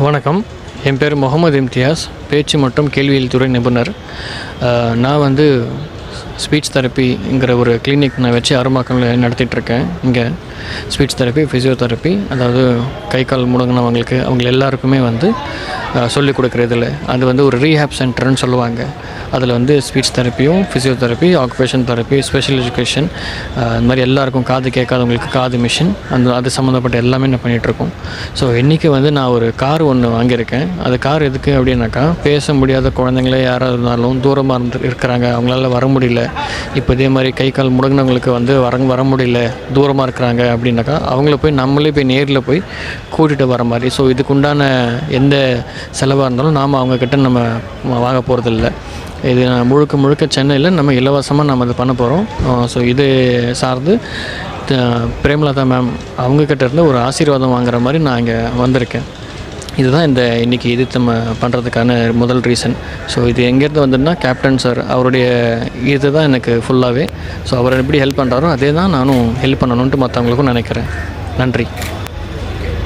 வணக்கம். என் பேர் முகமது இம்தியாஸ், பேச்சு மற்றும் கேள்வியியல் துறை நிபுணர். நான் வந்து ஸ்பீச் தெரப்பிங்கிற ஒரு கிளினிக் நான் வச்சு அரும்பாக்கம்ல நடத்திட்டுருக்கேன். இங்கே ஸ்பீச் தெரப்பி, ஃபிசியோதெரப்பி, அதாவது கை கால் முடங்கினவங்களுக்கு அவங்க எல்லாருக்குமே வந்து சொல்லிக் கொடுக்குறதில்ல. அது வந்து ஒரு ரீஹேப் சென்டர்னு சொல்லுவாங்க. அதில் வந்து ஸ்பீச் தெரப்பியும், physiotherapy, occupation therapy, special education, இந்த மாதிரி எல்லாருக்கும் காது கேட்காதவங்களுக்கு காது மிஷின், அது சம்மந்தப்பட்ட எல்லாமே நான் பண்ணிகிட்ருக்கோம். ஸோ இன்றைக்கி வந்து நான் ஒரு கார் ஒன்று வாங்கியிருக்கேன். அது கார் எதுக்கு அப்படின்னாக்கா, பேச முடியாத குழந்தைங்களே யாராக இருந்தாலும் தூரமாக இருக்கிறாங்க, அவங்களால வர முடியல. இப்போ இதே மாதிரி கை கால் முடங்கினவங்களுக்கு வந்து வர முடியல, தூரமாக இருக்கிறாங்க அப்படின்னாக்கா, அவங்கள போய் நம்மளே போய் நேரில் போய் கூட்டிகிட்டு வர மாதிரி. ஸோ இதுக்குண்டான எந்த செலவாக இருந்தாலும் நாம் அவங்கக்கிட்ட நம்ம வாங்க போகிறதில்ல. இது முழுக்க சென்னையில் நம்ம இலவசமாக நம்ம இது பண்ண போகிறோம். ஸோ இது சார்ந்து பிரேமலதா மேம் அவங்கக்கிட்ட இருந்து ஒரு ஆசீர்வாதம் வாங்குற மாதிரி நான் இங்கே வந்திருக்கேன். இதுதான் இன்றைக்கி நம்ம பண்ணுறதுக்கான முதல் ரீசன். ஸோ இது எங்கேருந்து வந்ததுன்னா, கேப்டன் சார் அவருடைய இது தான் எனக்கு ஃபுல்லாகவே. ஸோ அவர் எப்படி ஹெல்ப் பண்ணுறாரோ அதே தான் நானும் ஹெல்ப் பண்ணணுன்ட்டு மற்றவங்களுக்கும் நினைக்கிறேன். நன்றி.